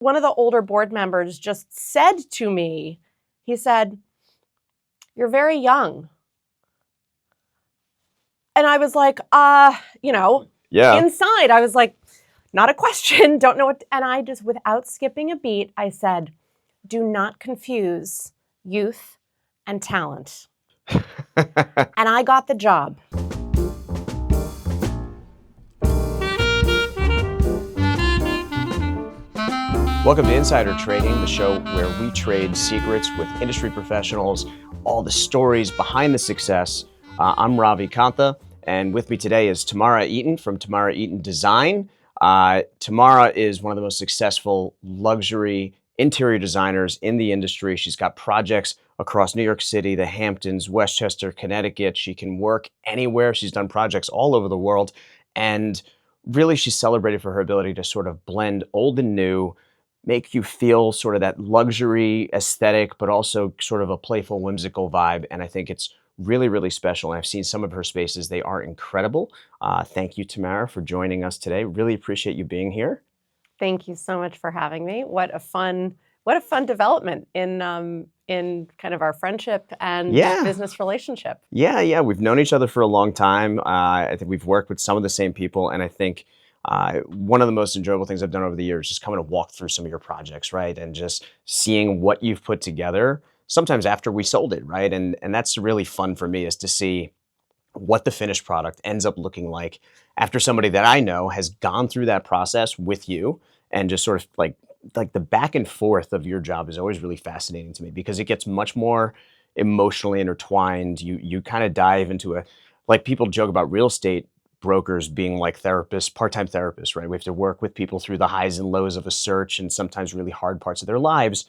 one of the older board members just said to me, he said, "You're very young." And I was like, inside, I was like, not a question, don't know what, and I just, without skipping a beat, I said, "Do not confuse youth and talent." And I got the job. Welcome to Insider Trading, the show where we trade secrets with industry professionals, all the stories behind the success. I'm Ravi Kantha, and with me today is Tamara Eaton from Tamara Eaton Design. Tamara is one of the most successful luxury interior designers in the industry. She's got projects across New York City, the Hamptons, Westchester, Connecticut. She can work anywhere. She's done projects all over the world. And really, she's celebrated for her ability to sort of blend old and new, make you feel sort of that luxury aesthetic, but also sort of a playful, whimsical vibe. And I think it's really, really special. And I've seen some of her spaces. They are incredible. Thank you, Tamara, for joining us today. Really appreciate you being here. Thank you so much for having me. What a fun development in kind of our friendship and business relationship. Yeah. We've known each other for a long time. I think we've worked with some of the same people. And I think one of the most enjoyable things I've done over the years is just coming to walk through some of your projects, right? And just seeing what you've put together, sometimes after we sold it, right? And that's really fun for me, is to see what the finished product ends up looking like after somebody that I know has gone through that process with you, and just sort of like the back and forth of your job is always really fascinating to me, because it gets much more emotionally intertwined. You kind of dive into like people joke about real estate brokers being like therapists, part-time therapists, right? We have to work with people through the highs and lows of a search and sometimes really hard parts of their lives.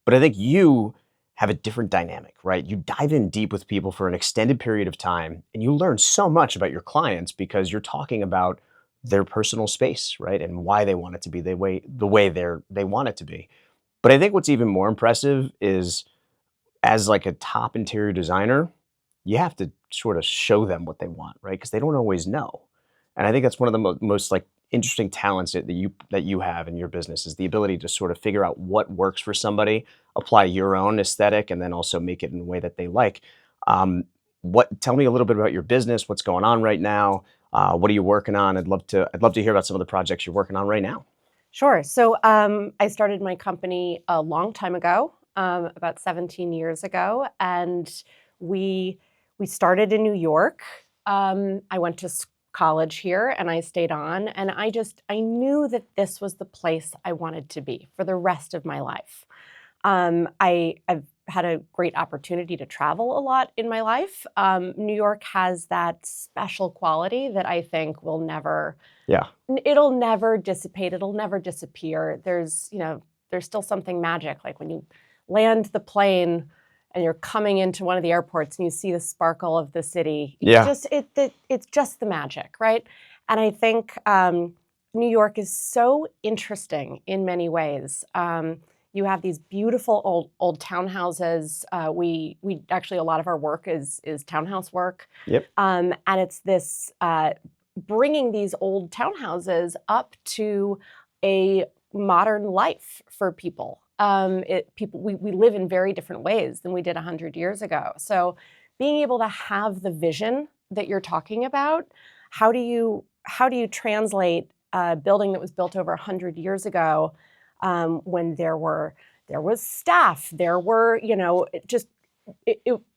But I think you have a different dynamic, right? You dive in deep with people for an extended period of time, and you learn so much about your clients because you're talking about their personal space, right? And why they want it to be the way they want it to be. But I think what's even more impressive is, as like a top interior designer, you have to sort of show them what they want, right? Because they don't always know. And I think that's one of the most like interesting talents that you have in your business, is the ability to sort of figure out what works for somebody, apply your own aesthetic, and then also make it in a way that they like. Tell me a little bit about your business. What's going on right now? What are you working on? I'd love to hear about some of the projects you're working on right now. Sure. So I started my company a long time ago, about 17 years ago, and we started in New York. I went to college here and I stayed on, and I knew that this was the place I wanted to be for the rest of my life. I've had a great opportunity to travel a lot in my life. New York has that special quality that I think will never, it'll never dissipate. It'll never disappear. There's still something magic. Like when you land the plane and you're coming into one of the airports and you see the sparkle of the city. It's just the magic, right? And I think New York is so interesting in many ways. You have these beautiful old townhouses. We actually, a lot of our work is townhouse work. Yep. And it's this bringing these old townhouses up to a modern life for people. We live in very different ways than we did 100 years ago. So being able to have the vision that you're talking about, how do you translate a building that was built over 100 years ago, when there was staff, there were,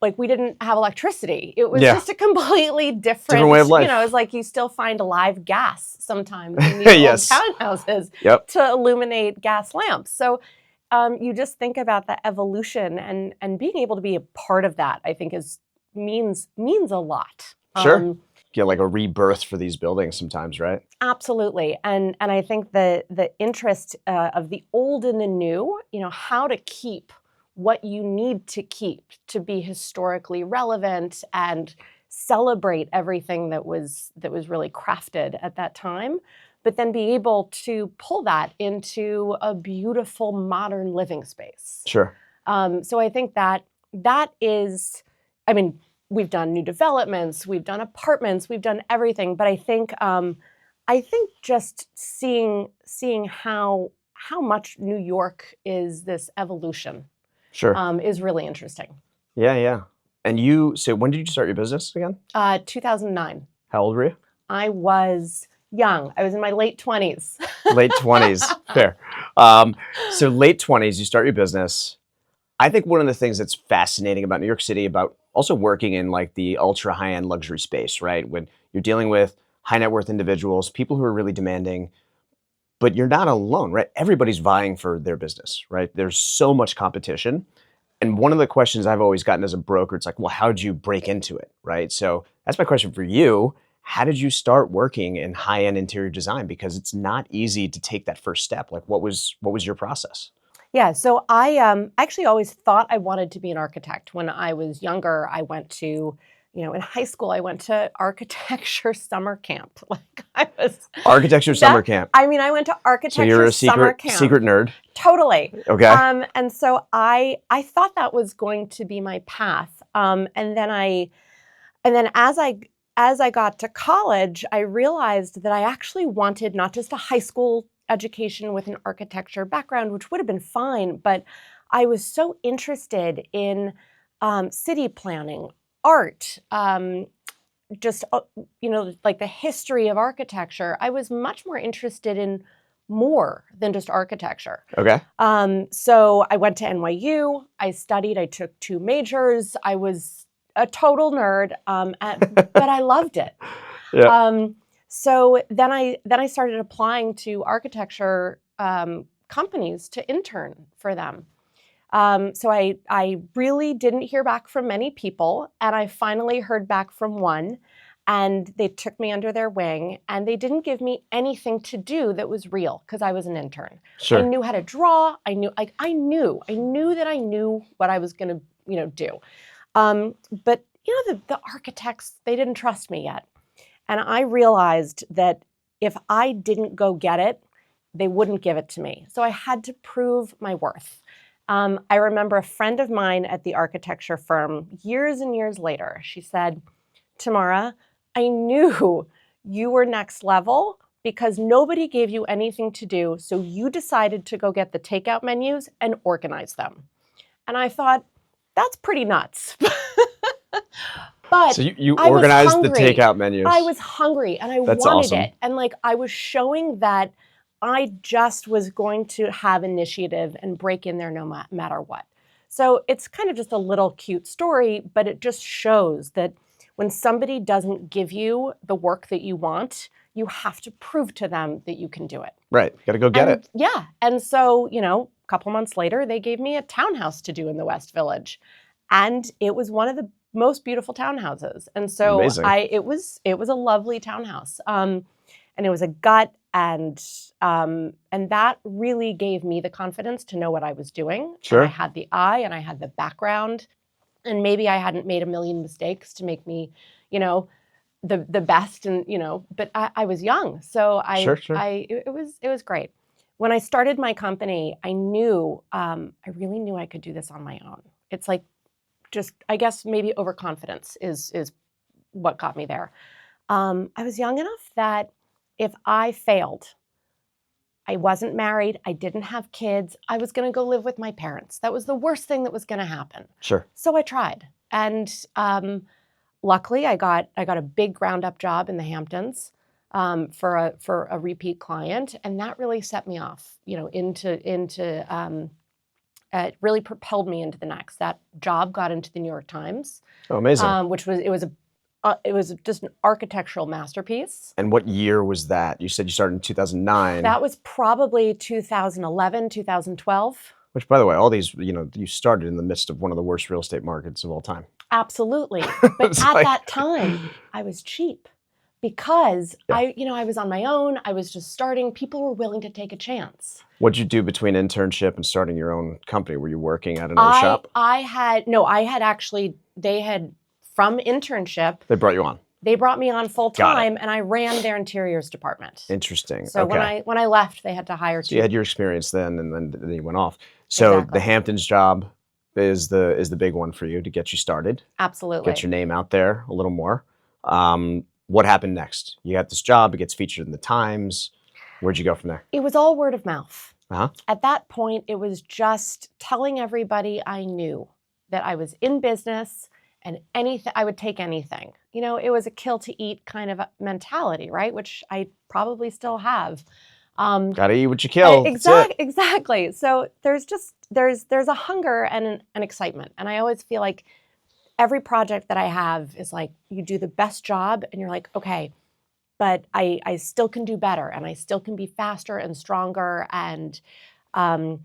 like we didn't have electricity. It was just a completely different way of life. It's like you still find live gas sometimes in these old townhouses to illuminate gas lamps. So you just think about the evolution, and being able to be a part of that, I think means a lot. Sure. Like a rebirth for these buildings sometimes, right? Absolutely. And I think the interest of the old and the new, how to keep what you need to keep to be historically relevant and celebrate everything that was really crafted at that time, but then be able to pull that into a beautiful modern living space. Sure. So I think that is, we've done new developments, we've done apartments, we've done everything, but I think just seeing how how much New York is this evolution Sure. is really interesting. Yeah. And so when did you start your business again? 2009. How old were you? I was young. I was in my late 20s. Late 20s. Fair. So late 20s, you start your business. I think one of the things that's fascinating about New York City, about also working in like the ultra high-end luxury space, right? When you're dealing with high net worth individuals, people who are really demanding, but you're not alone, right? Everybody's vying for their business, right? There's so much competition. And one of the questions I've always gotten as a broker, it's like, well, how did you break into it, right? So that's my question for you. How did you start working in high-end interior design? Because it's not easy to take that first step. Like, what was your process? Yeah, so I actually always thought I wanted to be an architect. When I was younger, I went to, in high school, I went to architecture summer camp. Like I was Architecture summer camp. I went to So architecture you're a summer camp. secret nerd. Totally. Okay. And so I thought that was going to be my path. And then as I got to college, I realized that I actually wanted not just a high school education with an architecture background, which would have been fine, but I was so interested in city planning, art, just, like the history of architecture. I was much more interested in more than just architecture. Okay. So I went to NYU, I studied, I took 2 majors. I was a total nerd, but I loved it. Yeah. So then I started applying to architecture companies to intern for them. So I really didn't hear back from many people, and I finally heard back from one, and they took me under their wing, and they didn't give me anything to do that was real because I was an intern. Sure. I knew how to draw. I knew that I knew what I was going to do. But the architects, they didn't trust me yet. And I realized that if I didn't go get it, they wouldn't give it to me. So I had to prove my worth. I remember a friend of mine at the architecture firm years and years later, she said, Tamara, I knew you were next level because nobody gave you anything to do. So you decided to go get the takeout menus and organize them. And I thought, that's pretty nuts. But so you organized the takeout menus. I was hungry and I wanted awesome. it. And I was showing that I just was going to have initiative and break in there no matter what. So it's kind of just a little cute story, but it just shows that when somebody doesn't give you the work that you want, you have to prove to them that you can do it. Right. Got to go get it. Yeah. And so, a couple months later, they gave me a townhouse to do in the West Village. And it was one of the most beautiful townhouses. And so Amazing. it was a lovely townhouse. And it was a gut, and that really gave me the confidence to know what I was doing. Sure. And I had the eye and I had the background, and maybe I hadn't made a million mistakes to make me, the best, and but I was young, so Sure. it was great. When I started my company, I knew I really knew I could do this on my own. It's like, just, I guess maybe overconfidence is what got me there. I was young enough that if I failed, I wasn't married, I didn't have kids, I was going to go live with my parents. That was the worst thing that was going to happen. Sure. So I tried, and luckily I got a big ground up job in the Hamptons for a repeat client, and that really set me off, into it really propelled me into the next. That job got into the New York Times. Oh, amazing. Which was it was just an architectural masterpiece. And what year was that? You said you started in 2009. That was probably 2011, 2012. Which, by the way, all these, you started in the midst of one of the worst real estate markets of all time. Absolutely. But at that time, I was cheap because I was on my own. I was just starting. People were willing to take a chance. What'd you do between internship and starting your own company? Were you working at another shop? From internship. They brought you on. They brought me on full time, and I ran their interiors department. Interesting. So okay. when I left, they had to hire. So you had your experience then, and then you went off. So Exactly. The Hamptons job is the big one for you to get you started. Absolutely. Get your name out there a little more. What happened next? You got this job. It gets featured in the Times. Where'd you go from there? It was all word of mouth. Uh-huh. At that point, it was just telling everybody I knew that I was in business and anything, I would take anything. You know, it was a kill to eat kind of a mentality, right? Which I probably still have. Gotta eat what you kill. That's it. Exactly. So there's a hunger and an excitement. And I always feel like every project that I have is like you do the best job and you're like, okay, but I still can do better and I still can be faster and stronger and um,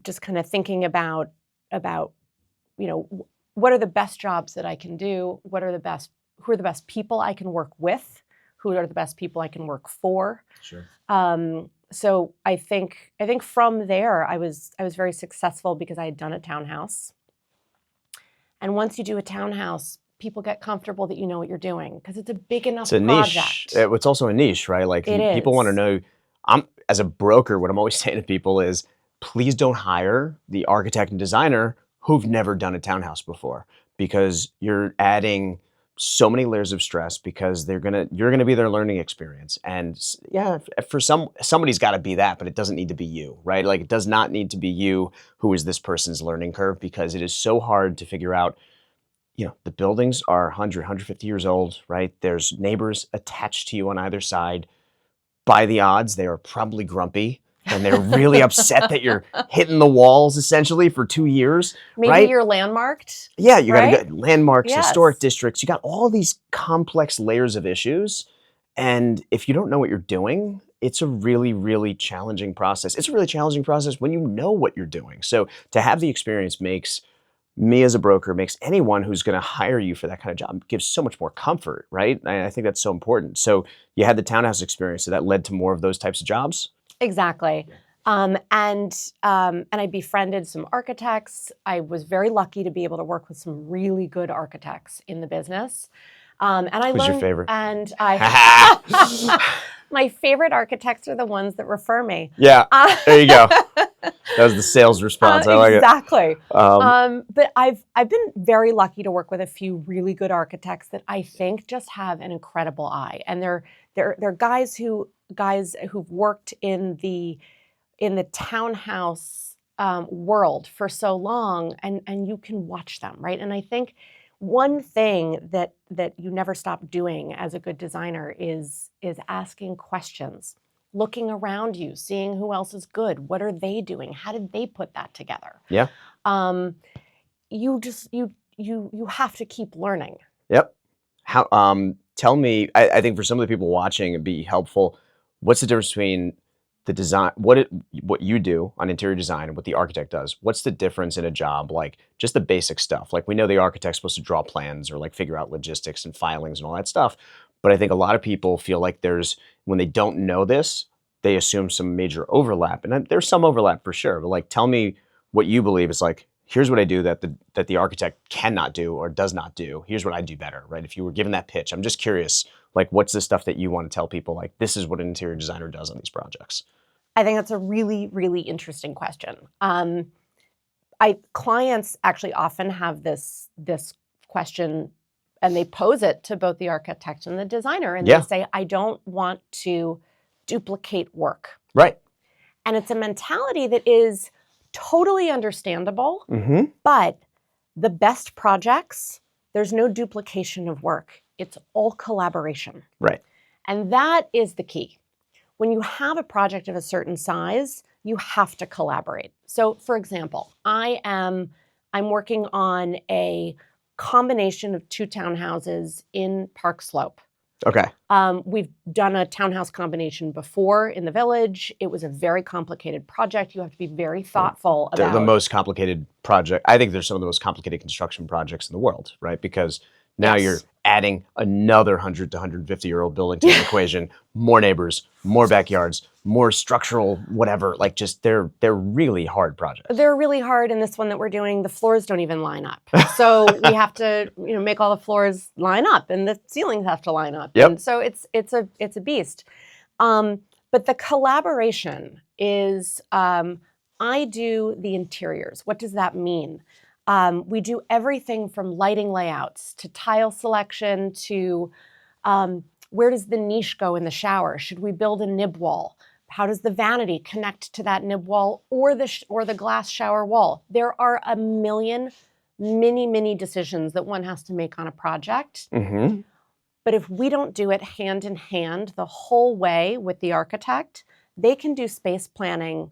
just kind of thinking about what are the best jobs that I can do? Who are the best people I can work with? Who are the best people I can work for? Sure. So I think from there I was very successful because I had done a townhouse. And once you do a townhouse, people get comfortable that you know what you're doing because it's a big enough It's a project. niche. It's also a niche, right? Like It people want to is. know. As a broker, what I'm always saying to people is, please don't hire the architect and designer who've never done a townhouse before, because you're adding so many layers of stress because you're gonna be their learning experience. And yeah, for somebody's got to be that, but it doesn't need to be you, right? Like it does not need to be you who is this person's learning curve, because it is so hard to figure out. The buildings are 100, 150 years old, right? There's neighbors attached to you on either side. By the odds, they are probably grumpy and they're really upset that you're hitting the walls essentially for 2 years, Maybe right? you're landmarked. Yeah, you got to right? go landmarks, Yes. historic districts. You got all these complex layers of issues. And if you don't know what you're doing, it's a really, really challenging process. It's a really challenging process when you know what you're doing. So to have the experience makes me as a broker, makes anyone who's going to hire you for that kind of job, gives so much more comfort, right? And I think that's so important. So you had the townhouse experience, so that led to more of those types of jobs? Exactly. And I befriended some architects. I was very lucky to be able to work with some really good architects in the business. And I Who's your learned, favorite? and my favorite architects are the ones that refer me. Yeah, there you go. That was the sales response. I like it. Exactly. But I've been very lucky to work with a few really good architects that I think just have an incredible eye, and they're guys who've worked in the townhouse world for so long, and you can watch them, right? And I think one thing that you never stop doing as a good designer is asking questions, looking around you, seeing who else is good. What are they doing? How did they put that together? Yeah. You have to keep learning. Yep. Tell me, I think for some of the people watching, it'd be helpful. What's the difference between the design, what you do on interior design and what the architect does? What's the difference in a job? Like just the basic stuff. Like we know the architect's supposed to draw plans or like figure out logistics and filings and all that stuff. But I think a lot of people feel like when they don't know this, they assume some major overlap. And there's some overlap for sure. But like, tell me what you believe is like, here's what I do that the architect cannot do or does not do. Here's what I do better, right? If you were given that pitch, I'm just curious, like what's the stuff that you want to tell people, like this is what an interior designer does on these projects? I think that's a really, really interesting question. Clients actually often have this question, and they pose it to both the architect and the designer, and they say, I don't want to duplicate work. Right. And it's a mentality that is totally understandable, but the best projects, there's no duplication of work. It's all collaboration. Right. And that is the key. When you have a project of a certain size, you have to collaborate. So for example, I'm working on a combination of 2 townhouses in Park Slope. Okay. We've done a townhouse combination before in the Village. It was a very complicated project. You have to be very thoughtful about. The most complicated project. I think they're some of the most complicated construction projects in the world, right? Because now you're adding another 100 to 150-year-old building to the equation, more neighbors, more backyards, more structural whatever. Like just they're really hard projects. They're really hard. And this one that we're doing, the floors don't even line up. So we have to make all the floors line up, and the ceilings have to line up. Yep. And so it's a beast. But the collaboration is I do the interiors. What does that mean? We do everything from lighting layouts to tile selection to where does the niche go in the shower? Should we build a nib wall? how does the vanity connect to that nib wall or the glass shower wall? There are a million mini decisions that one has to make on a project. Mm-hmm. But if we don't do it hand in hand the whole way with the architect, they can do space planning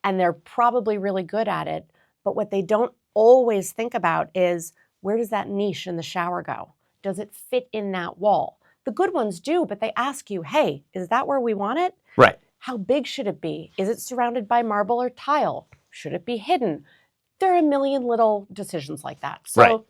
and they're probably really good at it. But what they don't always think about is, where does that niche in the shower go? Does it fit in that wall? The good ones do, but they ask you, hey, is that where we want it? Right. How big should it be? Is it surrounded by marble or tile? Should it be hidden? There are a million little decisions like that. So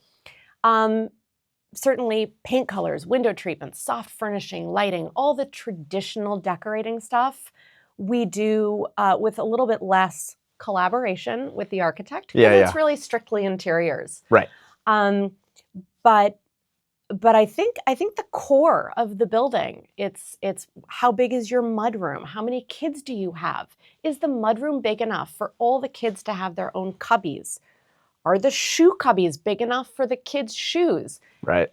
certainly paint colors, window treatments, soft furnishing, lighting, all the traditional decorating stuff we do with a little bit less collaboration with the architect, because it's really strictly interiors. Right. But I think the core of the building, it's how big is your mudroom? How many kids do you have? Is the mudroom big enough for all the kids to have their own cubbies? Are the shoe cubbies big enough for the kids' shoes? Right.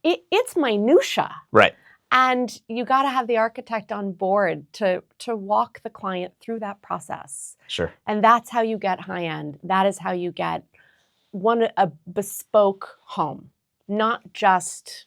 It's minutia. Right. And you got to have the architect on board to walk the client through that process. Sure. And that's how you get high end. That is how you get a bespoke home, not just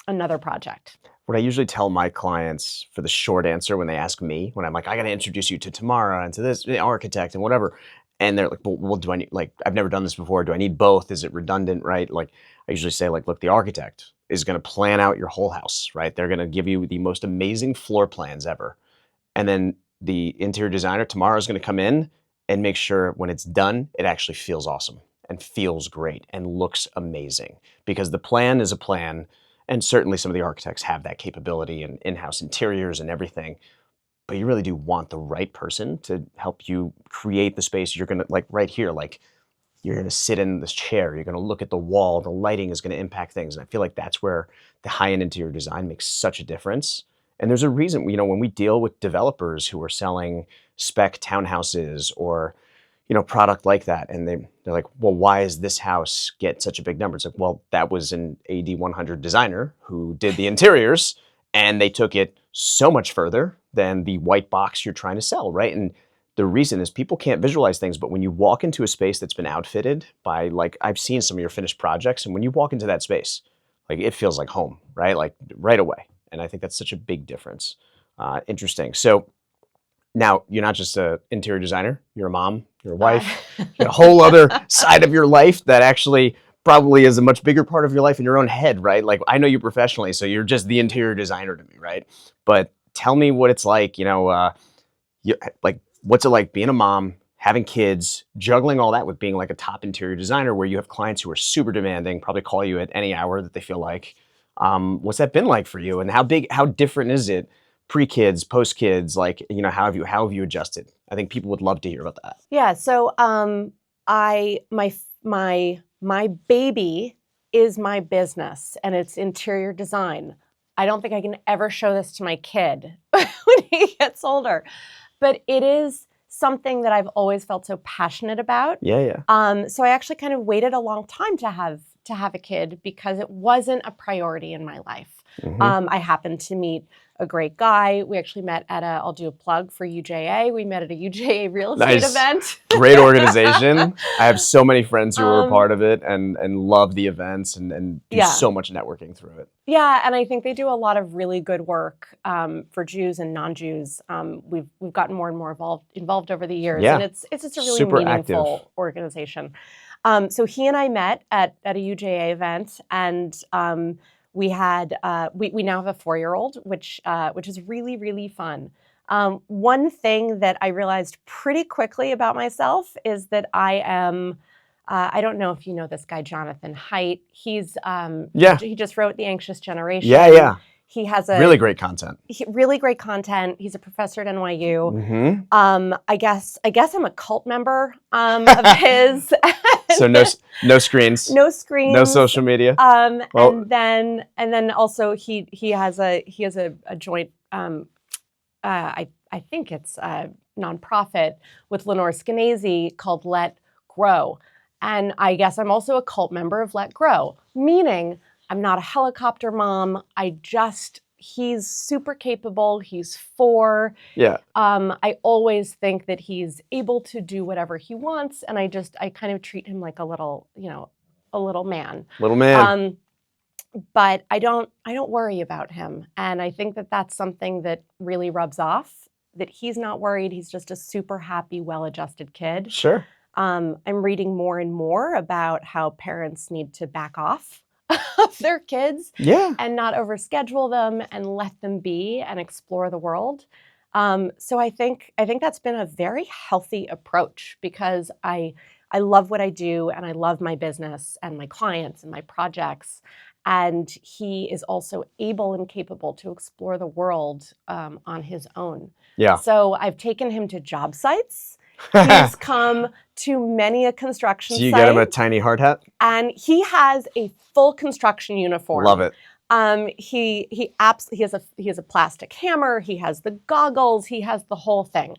another project. What I usually tell my clients for the short answer when they ask me, when I'm like, I got to introduce you to Tamara and to this architect and whatever. And they're like, well, do I need, like, I've never done this before. Do I need both? Is it redundant, right? Like, I usually say, like, look, the architect is going to plan out your whole house, right? They're going to give you the most amazing floor plans ever. And then the interior designer, Tamara, is going to come in and make sure when it's done, it actually feels awesome and feels great and looks amazing. Because the plan is a plan, and certainly some of the architects have that capability and in-house interiors and everything. But you really do want the right person to help you create the space. You're gonna, like right here, like you're gonna sit in this chair, you're gonna look at the wall, the lighting is gonna impact things. And I feel like that's where the high-end interior design makes such a difference. And there's a reason, when we deal with developers who are selling spec townhouses or, product like that, and they're like, well, why is this house get such a big number? It's like, well, that was an AD 100 designer who did the interiors, and they took it so much further than the white box you're trying to sell, right? And the reason is people can't visualize things, but when you walk into a space that's been outfitted by, like, I've seen some of your finished projects, and when you walk into that space, like, it feels like home, right? Like, right away. And I think that's such a big difference. Interesting. So now you're not just an interior designer, you're a mom, you're a wife, you got a whole other side of your life that actually probably is a much bigger part of your life in your own head, right? Like, I know you professionally, so you're just the interior designer to me, right? But tell me what it's like, like, what's it like being a mom, having kids, juggling all that with being like a top interior designer where you have clients who are super demanding, probably call you at any hour that they feel like. What's that been like for you? And how different is it pre-kids, post-kids? Like, how have you adjusted? I think people would love to hear about that. Yeah. So my baby is my business, and it's interior design. I don't think I can ever show this to my kid when he gets older, but it is something that I've always felt so passionate about. Yeah. So I actually kind of waited a long time to have a kid because it wasn't a priority in my life. Mm-hmm. I happened to meet a great guy. We actually met at I'll do a plug for UJA. We met at a UJA real estate event. Great organization. I have so many friends who are a part of it and love the events and do so much networking through it. Yeah, and I think they do a lot of really good work for Jews and non-Jews. We've gotten more and more involved over the years, and it's just a really super meaningful active organization. So he and I met at a UJA event, and we had we now have a 4-year-old, which is really, really fun. One thing that I realized pretty quickly about myself is that I am. I don't know if you know this guy, Jonathan Haidt. He's he just wrote The Anxious Generation. Yeah. He has really great content. Really great content. He's a professor at NYU. Mm-hmm. I guess I'm a cult member of his. So no screens. No screens. No social media. And then also he has a joint. I think it's a nonprofit with Lenore Skenazy called Let Grow. And I guess I'm also a cult member of Let Grow, meaning I'm not a helicopter mom. he's super capable. He's 4. Yeah. I always think that he's able to do whatever he wants, and I kind of treat him like a little, a little man. Little man. But I don't worry about him, and I think that that's something that really rubs off. That he's not worried. He's just a super happy, well-adjusted kid. Sure. I'm reading more and more about how parents need to back off of their kids and not overschedule them and let them be and explore the world. So I think that's been a very healthy approach because I love what I do and I love my business and my clients and my projects. And he is also able and capable to explore the world on his own. Yeah. So I've taken him to job sites. He's come to many a construction site. So you get him a tiny hard hat? And he has a full construction uniform. Love it. He has a plastic hammer. He has the goggles. He has the whole thing.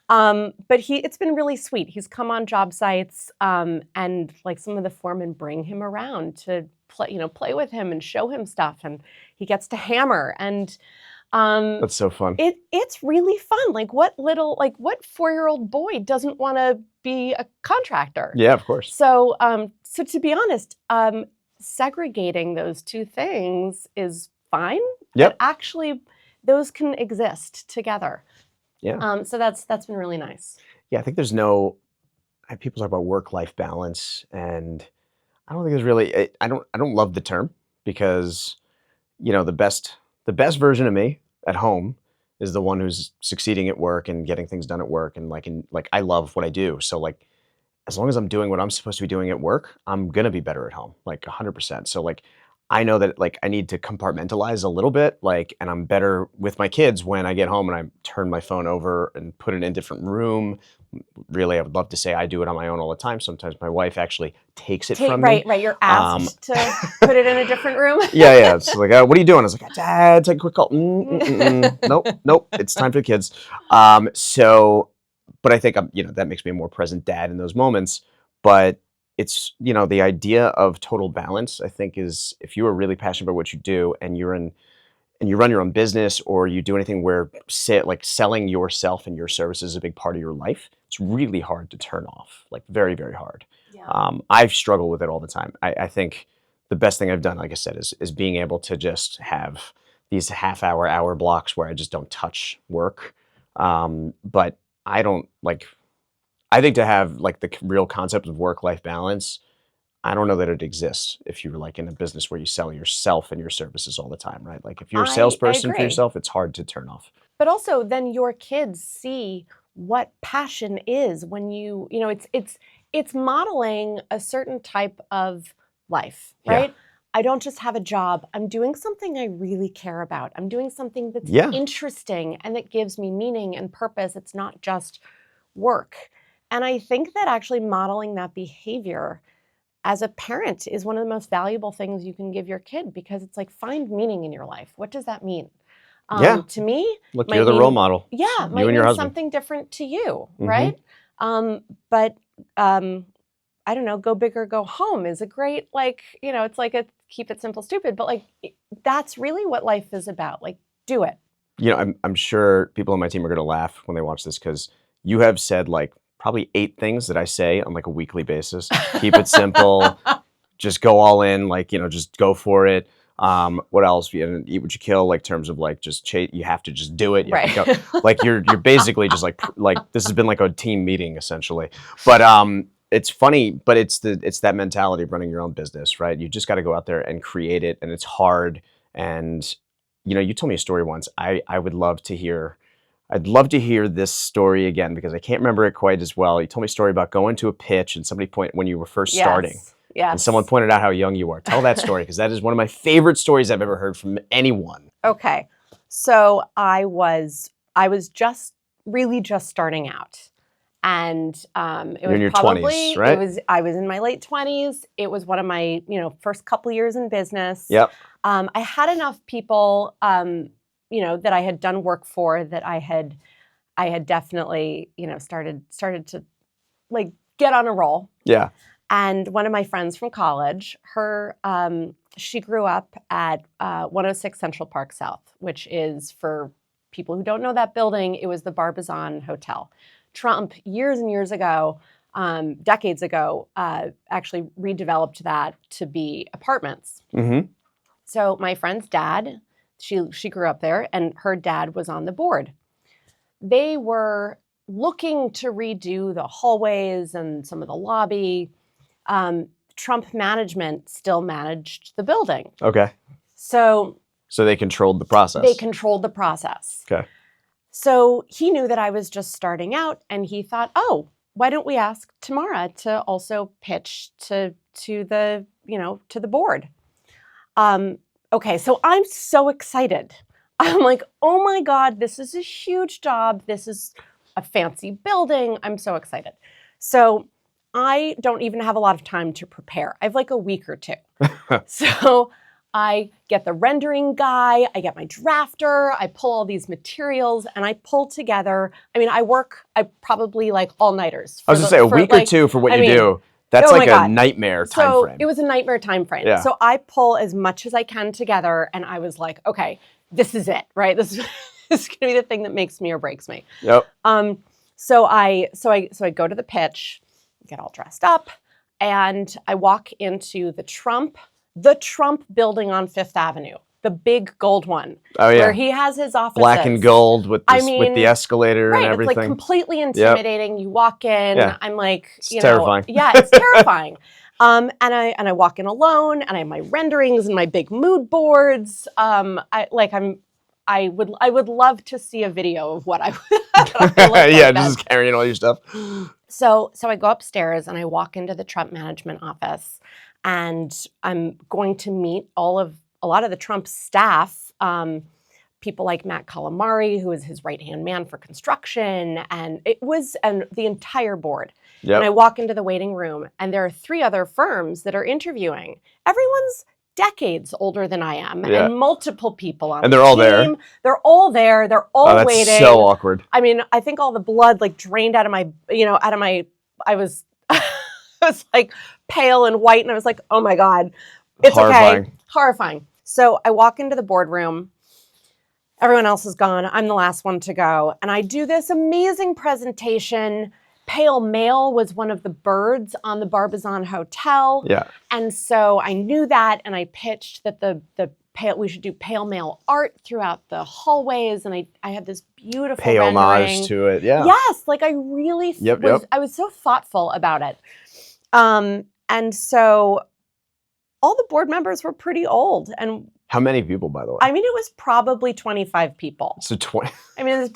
But it's been really sweet. He's come on job sites, and like some of the foremen bring him around to play with him and show him stuff, and he gets to hammer. And that's so fun. It's really fun. Like what 4-year-old boy doesn't want to be a contractor? Yeah, of course. So so to be honest, segregating those two things is fine. Yep. But actually, those can exist together. Yeah. So that's been really nice. Yeah, I think people talk about work-life balance, and I don't think there's really. I don't love the term because, the best version of me at home is the one who's succeeding at work and getting things done at work, and I love what I do. So like, as long as I'm doing what I'm supposed to be doing at work, I'm gonna be better at home, like 100%. So like, I know that like I need to compartmentalize a little bit, and I'm better with my kids when I get home and I turn my phone over and put it in a different room. Really, I would love to say I do it on my own all the time. Sometimes my wife actually takes it from me. Right. You're asked to put it in a different room. Yeah. It's like, what are you doing? I was like, Dad, take a quick call. Nope. It's time for the kids. But I think that makes me a more present dad in those moments. But it's, the idea of total balance, I think, is if you are really passionate about what you do and you run your own business or you do anything where selling yourself and your services is a big part of your life, it's really hard to turn off, like very, very hard. Yeah. I've struggled with it all the time. I think the best thing I've done, like I said, is being able to just have these hour blocks where I just don't touch work. But I think to have like the real concept of work-life balance, I don't know that it exists if you're like in a business where you sell yourself and your services all the time, right? Like if you're a salesperson for yourself, it's hard to turn off. But also then your kids see what passion is when it's modeling a certain type of life, right? Yeah. I don't just have a job. I'm doing something I really care about. I'm doing something that's interesting and that gives me meaning and purpose. It's not just work. And I think that actually modeling that behavior as a parent is one of the most valuable things you can give your kid, because it's like, find meaning in your life. What does that mean? To me, look, you're the role model. Yeah, you and your husband. Something different to you, right? But I don't know, go big or go home is a great, it's like a keep it simple, stupid, but that's really what life is about. Like, do it. I'm sure people on my team are going to laugh when they watch this, because you have said probably 8 things that I say on a weekly basis. Keep it simple, just go all in, just go for it. What else? Eat what you kill, terms of just you have to just do it. You have to go. You're basically just this has been like a team meeting essentially. But it's funny, but it's that mentality of running your own business, right? You just got to go out there and create it, and it's hard. And you told me a story once. I'd love to hear this story again, because I can't remember it quite as well. You told me a story about going to a pitch and somebody when you were first starting. Yes. And someone pointed out how young you are. Tell that story, because that is one of my favorite stories I've ever heard from anyone. Okay. So I was really just starting out. And it You're was in your probably 20s, right? I was in my late 20s. It was one of my, first couple years in business. Yep. I had enough people that I had done work for, that I had definitely, started to get on a roll. Yeah. And one of my friends from college, she grew up at 106 Central Park South, which is, for people who don't know that building, it was the Barbizon Hotel. Trump, years and years ago, decades ago, actually redeveloped that to be apartments. Mm-hmm. So my friend's dad, she grew up there, and her dad was on the board. They were looking to redo the hallways and some of the lobby. Trump management still managed the building. Okay. So they controlled the process. They controlled the process. Okay. So he knew that I was just starting out, and he thought, oh, why don't we ask Tamara to also pitch to the board? Okay, so I'm so excited. I'm like, oh my God, this is a huge job. This is a fancy building. I'm so excited. So I don't even have a lot of time to prepare. I have like a week or two. So I get the rendering guy, I get my drafter, I pull all these materials, and I pull together. I mean, I probably like all-nighters. I was going to say, a week or two for what you do. That's like a nightmare time frame. It was a nightmare time frame. Yeah. So I pull as much as I can together, and I was like, okay, this is it, right? This is going to be the thing that makes me or breaks me. Yep. So I go to the pitch, get all dressed up, and I walk into the Trump building on Fifth Avenue, the big gold one. Oh, yeah. Where he has his offices. Black and gold with the escalator and everything. It's like completely intimidating. Yep. You walk in, I'm like, it's terrifying. Yeah, it's terrifying. And I walk in alone, and I have my renderings and my big mood boards. I would love to see a video of what I would yeah, just carrying all your stuff. So I go upstairs and I walk into the Trump management office, and I'm going to meet a lot of the Trump staff, people like Matt Calamari, who is his right-hand man for construction, and the entire board. Yep. And I walk into the waiting room, and there are 3 other firms that are interviewing. Everyone's decades older than I am, and multiple people on the team. And they're all there. They're all there. They're all waiting. That's so awkward. I mean, I think all the blood like drained out of my, I was like pale and white, and I was like, oh my God, it's horrifying. Okay. Horrifying. So I walk into the boardroom. Everyone else is gone. I'm the last one to go. And I do this amazing presentation. Pale male was one of the birds on the Barbizon Hotel. Yeah. And so I knew that, and I pitched that we should do pale male art throughout the hallways, and I had this beautiful pale rendering. homage to it. Yeah. Yes, like I really I was so thoughtful about it. And so all the board members were pretty old. And how many people, by the way? I mean, it was probably 25 people. So 20. I mean, this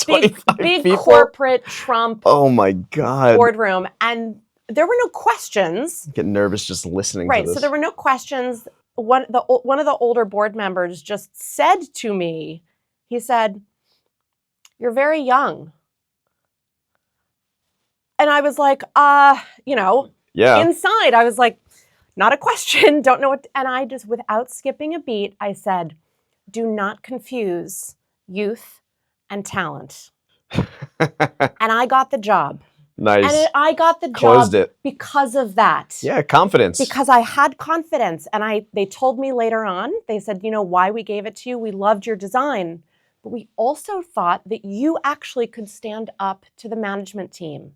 big corporate Trump oh my God. boardroom. And there were no questions. Get nervous just listening to this. Right, so there were no questions. One of the older board members just said to me, he said, "You're very young." And I was like, inside, I was like, not a question, don't know what, and I just, without skipping a beat, I said, "Do not confuse youth and talent." And I got the job. Nice. And I got the Closed job it. because of that. Yeah, confidence. Because I had confidence, and they told me later on, they said, why we gave it to you, we loved your design, but we also thought that you actually could stand up to the management team.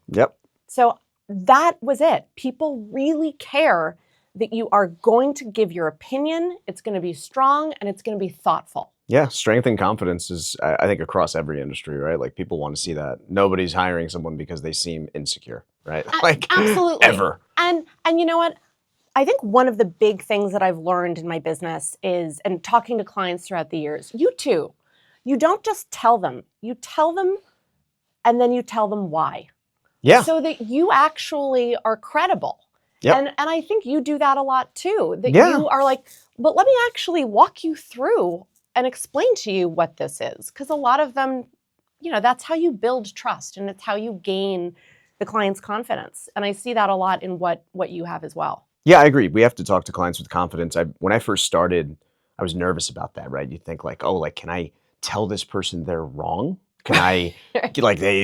Yep. So that was it. People really care that you are going to give your opinion, it's going to be strong, and it's going to be thoughtful. Yeah, strength and confidence is, I think, across every industry, right? Like, people want to see that. Nobody's hiring someone because they seem insecure, right? Like, absolutely. Ever. And you know what? I think one of the big things that I've learned in my business is, and talking to clients throughout the years, you too, you don't just tell them. You tell them, and then you tell them why. Yeah. So that you actually are credible. Yep. And I think you do that a lot too. That you are like, but let me actually walk you through and explain to you what this is. Because a lot of them, that's how you build trust, and it's how you gain the client's confidence. And I see that a lot in what you have as well. Yeah, I agree. We have to talk to clients with confidence. When I first started, I was nervous about that, right? You think like, can I tell this person they're wrong? Can I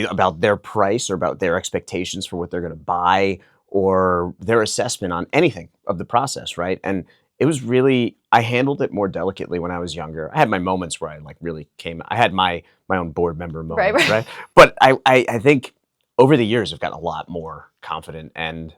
about their price or about their expectations for what they're going to buy? or their assessment on anything of the process, right? And it was really, I handled it more delicately when I was younger. I had my moments where I like really I had my own board member moments, right? But I think over the years I've gotten a lot more confident, and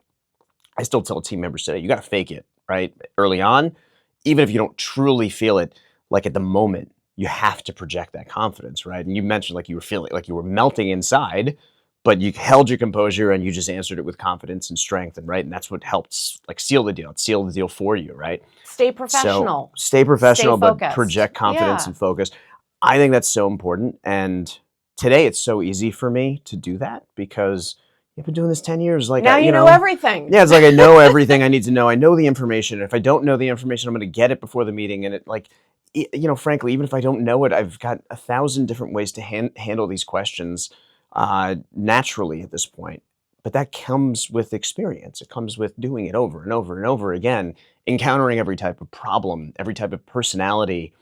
I still tell team members today, you got to fake it, right? Early on, even if you don't truly feel it, like at the moment, you have to project that confidence, right? And you mentioned like you were feeling like you were melting inside, but you held your composure and you just answered it with confidence and strength, and right, and that's what helped like seal the deal. It sealed the deal for you, right? Stay professional. So stay professional, Stay but project confidence Yeah. and focus. I think that's so important, and today it's so easy for me to do that because I've been doing this 10 years. Like Now you know everything. Yeah, it's like I know everything I need to know. I know the information. If I don't know the information, I'm going to get it before the meeting. And it like, frankly, even if I don't know it, I've got 1,000 different ways to handle these questions naturally at this point. But that comes with experience. It comes with doing it over and over and over again, encountering every type of problem, every type of personality.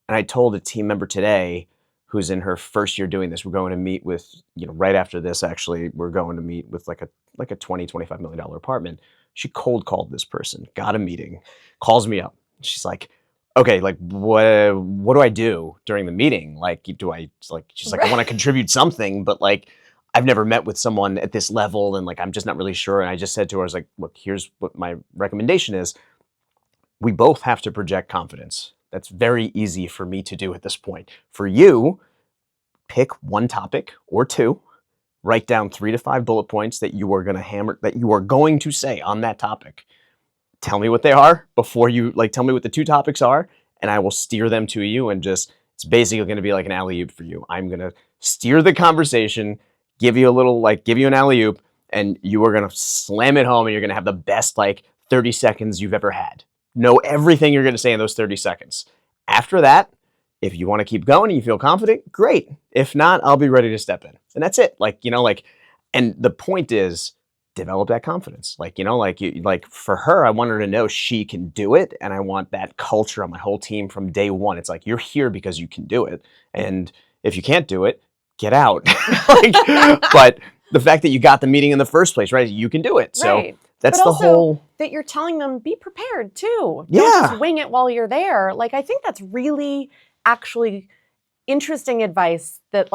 And I told a team member today who's in her first year doing this, we're going to meet with, right after this, actually, we're going to meet with like a $20-25 million apartment. She cold called this person, got a meeting, calls me up. She's like, okay, like what do I do during the meeting? Like, she's like, I want to contribute something, but like, I've never met with someone at this level. And like, I'm just not really sure. And I just said to her, I was like, look, here's what my recommendation is. We both have to project confidence. That's very easy for me to do at this point. For you, pick one topic or two, write down 3 to 5 bullet points that you are going to hammer, that you are going to say on that topic. Tell me what they are before you, tell me what the 2 topics are, and I will steer them to you. And just, it's basically going to be like an alley-oop for you. I'm going to steer the conversation, give you an alley-oop, and you are going to slam it home, and you're going to have the best 30 seconds you've ever had. Know everything you're going to say in those 30 seconds. After that, if you want to keep going and you feel confident, great. If not, I'll be ready to step in. And that's it. And the point is, develop that confidence. For her, I want her to know she can do it. And I want that culture on my whole team from day one. It's like, you're here because you can do it. And if you can't do it, get out. But the fact that you got the meeting in the first place, right? You can do it. So right. That's but the also, whole. That you're telling them, be prepared too. Yeah. Don't just wing it while you're there. I think that's really actually interesting advice that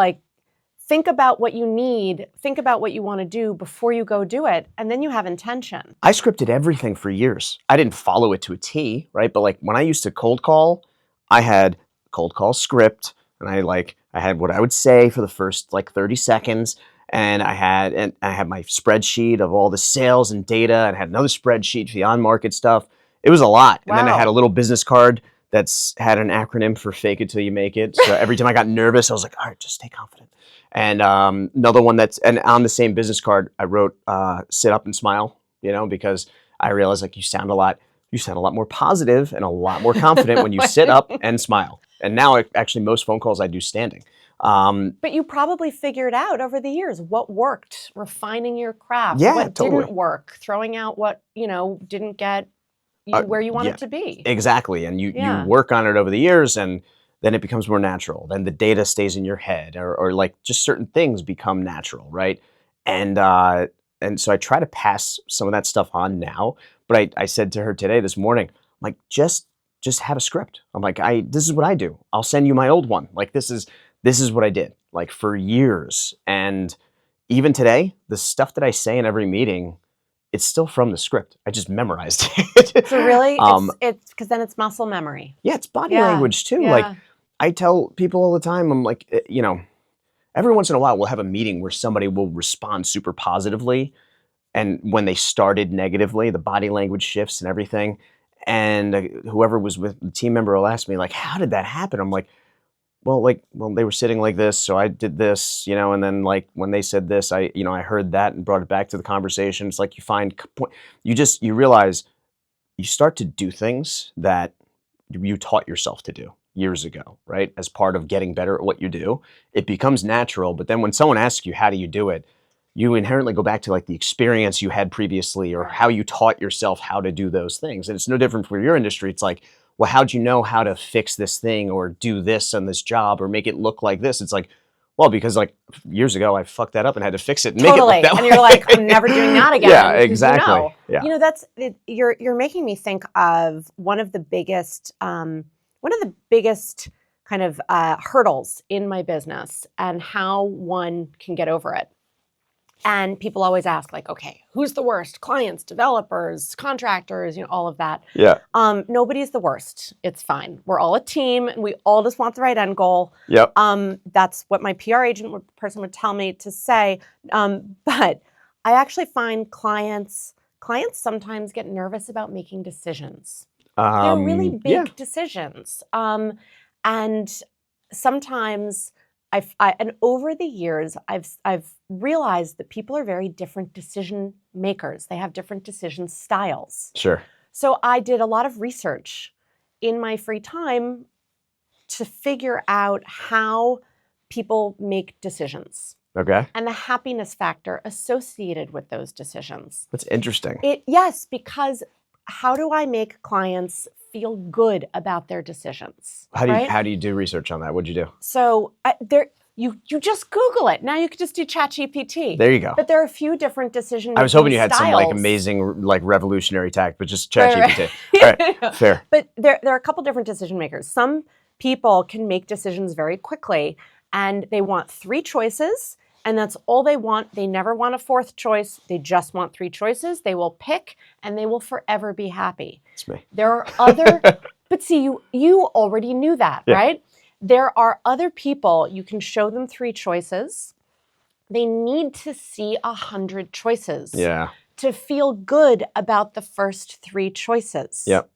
think about what you need, think about what you want to do before you go do it, and then you have intention. I scripted everything for years. I didn't follow it to a T, right? But when I used to cold call, I had cold call script, and I had what I would say for the first 30 seconds. And I had my spreadsheet of all the sales and data, and I had another spreadsheet for the on-market stuff. It was a lot. Wow. And then I had a little business card that's had an acronym for fake it till you make it. So every time I got nervous, I was like, all right, just stay confident. And another one and on the same business card, I wrote sit up and smile, because I realized you sound a lot more positive and a lot more confident when you sit up and smile. And now actually most phone calls I do standing. But you probably figured out over the years what worked, refining your craft, what totally. didn't work, throwing out what, didn't get you where you want it to be. Exactly. And you work on it over the years, and then it becomes more natural. Then the data stays in your head, or just certain things become natural, right? And so I try to pass some of that stuff on now. But I said to her this morning, I'm like, just have a script. I'm like, this is what I do. I'll send you my old one. This is what I did for years. And even today, the stuff that I say in every meeting, it's still from the script. I just memorized it. So really, it's because then it's muscle memory. Yeah, it's body language too. Yeah. I tell people all the time, I'm like, every once in a while we'll have a meeting where somebody will respond super positively. And when they started negatively, the body language shifts and everything. And whoever was with the team member will ask me, how did that happen? I'm like, well, they were sitting like this, so I did this, and then when they said this, I heard that and brought it back to the conversation. It's you find, you realize you start to do things that you taught yourself to do years ago, right? As part of getting better at what you do, it becomes natural. But then when someone asks you, how do you do it? You inherently go back to the experience you had previously, or how you taught yourself how to do those things. And it's no different for your industry. It's well, how'd you know how to fix this thing or do this on this job or make it look like this? It's Well, because like years ago, I fucked that up and had to fix it and make it Totally. look that And way. you're like, I'm never doing that again. Yeah, 'cause exactly. Yeah. that's you're making me think of one of the biggest kind of hurdles in my business and how one can get over it. And people always ask, like, okay, who's the worst? Clients, developers, contractors, all of that. Yeah. Nobody's the worst. It's fine. We're all a team, and we all just want the right end goal. Yep. That's what my PR person would tell me to say. But I actually find clients sometimes get nervous about making decisions. They're really big decisions, and sometimes. And over the years, I've realized that people are very different decision makers. They have different decision styles. Sure. So I did a lot of research in my free time to figure out how people make decisions. Okay. And the happiness factor associated with those decisions. That's interesting. Yes, because how do I make clients feel good about their decisions? How do you do research on that? What'd you do? So you just Google it. Now you could just do ChatGPT. There you go. But there are a few different decision. I was hoping you had styles. some like amazing, like revolutionary tactic, but just ChatGPT. Right. All right, fair. But there are a couple different decision makers. Some people can make decisions very quickly, and they want 3 choices. And that's all they want. They never want a 4th choice. They just want 3 choices. They will pick, and they will forever be happy. It's me. There are other, but see, you already knew that, right? There are other people, you can show them 3 choices. They need to see 100 choices to feel good about the first 3 choices. Yep.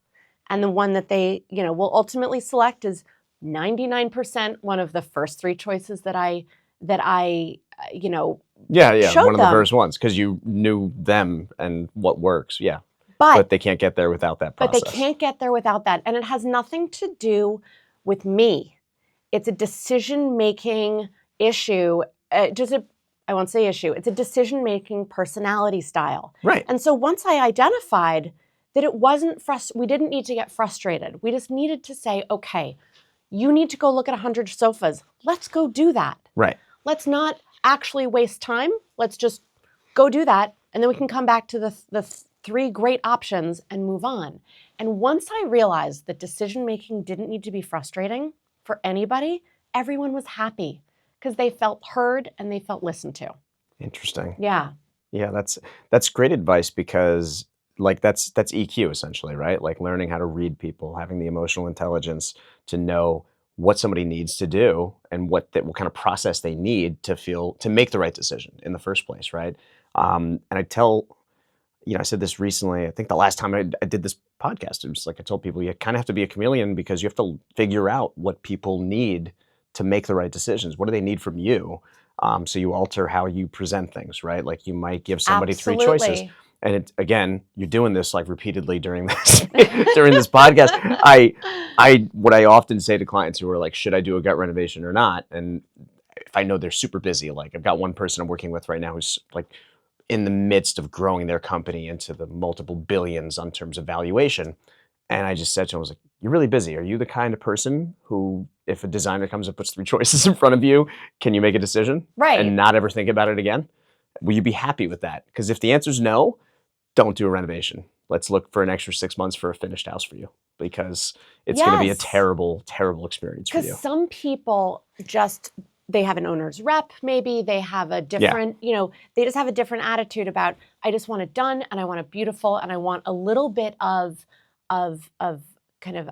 And the one that they, will ultimately select is 99% one of the first 3 choices that I showed one of the them. first ones, because you knew them and what works. Yeah. But they can't get there without that process. But they can't get there without that. And it has nothing to do with me. It's a decision-making issue. I won't say issue. It's a decision-making personality style. Right. And so once I identified that it wasn't we didn't need to get frustrated. We just needed to say, okay, you need to go look at 100 sofas. Let's go do that. Right. Let's not actually waste time. Let's just go do that. And then we can come back to the 3 great options and move on. And once I realized that decision-making didn't need to be frustrating for anybody, everyone was happy because they felt heard and they felt listened to. Interesting. Yeah. Yeah, that's great advice, because like that's EQ essentially, right? Like learning how to read people, having the emotional intelligence to know what somebody needs to do and what kind of process they need to make the right decision in the first place, right? And I said this recently, I think the last time I did this podcast, it was like I told people, you kind of have to be a chameleon because you have to figure out what people need to make the right decisions. What do they need from you? So you alter how you present things, right? Like you might give somebody Absolutely. 3 choices. And again, you're doing this like repeatedly during this during this podcast. What I often say to clients who are like, should I do a gut renovation or not? And if I know they're super busy, like I've got one person I'm working with right now who's like in the midst of growing their company into the multiple billions on terms of valuation. And I just said to him, I was like, you're really busy. Are you the kind of person who, if a designer comes and puts 3 choices in front of you, can you make a decision? Right. And not ever think about it again? Will you be happy with that? Because if the answer is no, don't do a renovation. Let's look for an extra 6 months for a finished house for you, because it's going to be a terrible, terrible experience for you. Because some people they have an owner's rep, maybe they have a different, they just have a different attitude about, I just want it done and I want it beautiful and I want a little bit of kind of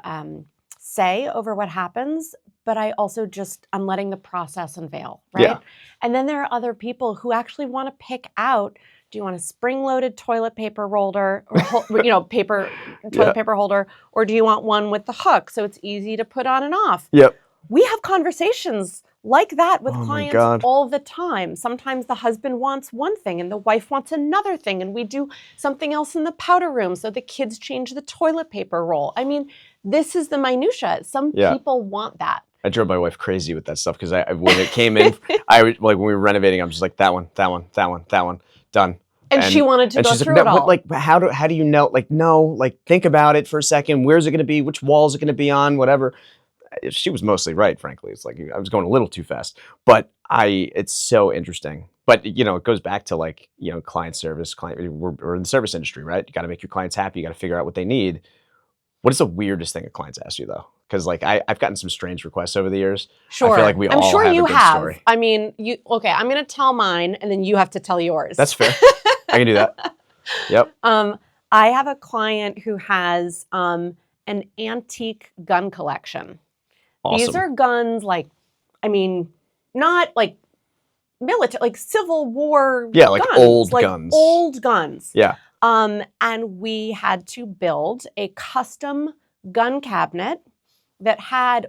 say over what happens, but I also I'm letting the process unveil, right? Yeah. And then there are other people who actually want to pick out, do you want a spring-loaded toilet paper holder or toilet paper holder, or do you want one with the hook so it's easy to put on and off? Yep. We have conversations like that with clients all the time. Sometimes the husband wants one thing and the wife wants another thing, and we do something else in the powder room so the kids change the toilet paper roll. I mean, this is the minutia. Some people want that. I drove my wife crazy with that stuff because when it came in, when we were renovating, I'm just like, that one, done. And she wanted to go through it all. Like, how do you know? Like, no, like think about it for a second. Where's it going to be? Which wall is it going to be on? Whatever. she was mostly right, frankly. It's like I was going a little too fast, but it's so interesting. But it goes back to like, client service, we're in the service industry, right? You got to make your clients happy. You got to figure out what they need. What is the weirdest thing a client's asked you though? Because like I've gotten some strange requests over the years. Sure. I feel like I'm all sure have you a good have. story. I mean, okay, I'm going to tell mine and then you have to tell yours. That's fair. I can do that. Yep. I have a client who has an antique gun collection. Awesome. These are guns like, I mean, not like military, like Civil War Yeah, like guns. old guns. Old guns. Yeah. And we had to build a custom gun cabinet that had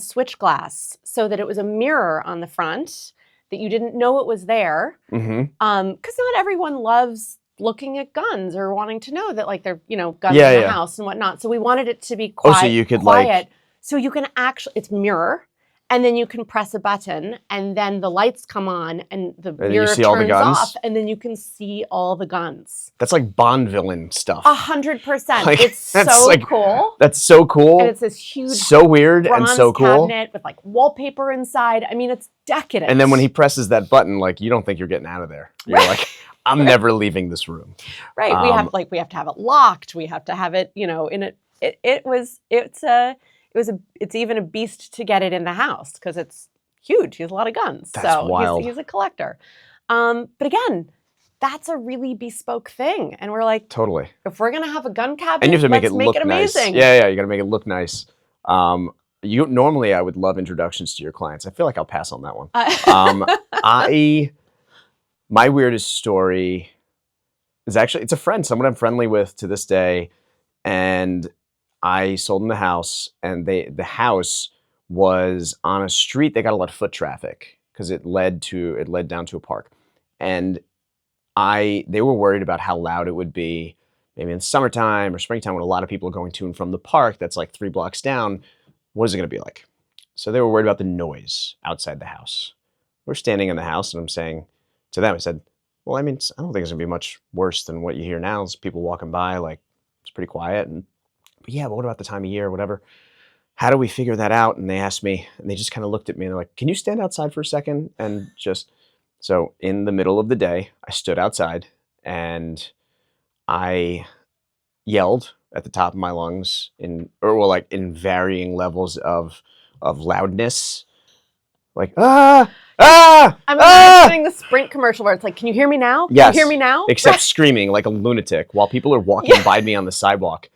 switch glass so that it was a mirror on the front that you didn't know it was there. Mm-hmm. Because not everyone loves looking at guns or wanting to know that like they're, guns Yeah, in the yeah. house and whatnot. So we wanted it to be quiet. Oh, so you could quiet. So you can actually, it's mirror, and then you can press a button, and then the lights come on, and the mirror you see all the turns guns? off, and then you can see all the guns. That's like Bond villain stuff. 100%. Like, It's that's so like- cool. That's so cool. And it's this huge So weird and bronze so cool. cabinet with like wallpaper inside. I mean, it's decadent. And then when he presses that button, like you don't think you're getting out of there. You're like, I'm never leaving this room. Right. We have to have it locked. We have to have it, in it. It's even a beast to get it in the house because it's huge. He has a lot of guns. That's wild. He's a collector. But again, that's a really bespoke thing. And we're like, Totally. if we're gonna have a gun cabinet, And you have to make let's it look amazing. nice. Yeah, you got to make it look nice. Normally I would love introductions to your clients. I feel like I'll pass on that one. My weirdest story is actually, it's a friend, someone I'm friendly with to this day. And I sold them the house, and the house was on a street that got a lot of foot traffic because it led down to a park. And they were worried about how loud it would be maybe in summertime or springtime when a lot of people are going to and from the park that's like 3 blocks down. What is it going to be like? So they were worried about the noise outside the house. We're standing in the house, and I'm saying to them, I said, well, I mean, I don't think it's going to be much worse than what you hear now. There's people walking by, like, it's pretty quiet. But yeah, but what about the time of year or whatever? How do we figure that out? And they asked me, and they just kind of looked at me, and they're like, can you stand outside for a second? And so in the middle of the day, I stood outside, and I yelled at the top of my lungs in varying levels of loudness, like I'm imagining the Sprint commercial where it's like, can you hear me now? Can Yes, you hear me now? except screaming like a lunatic while people are walking by me on the sidewalk,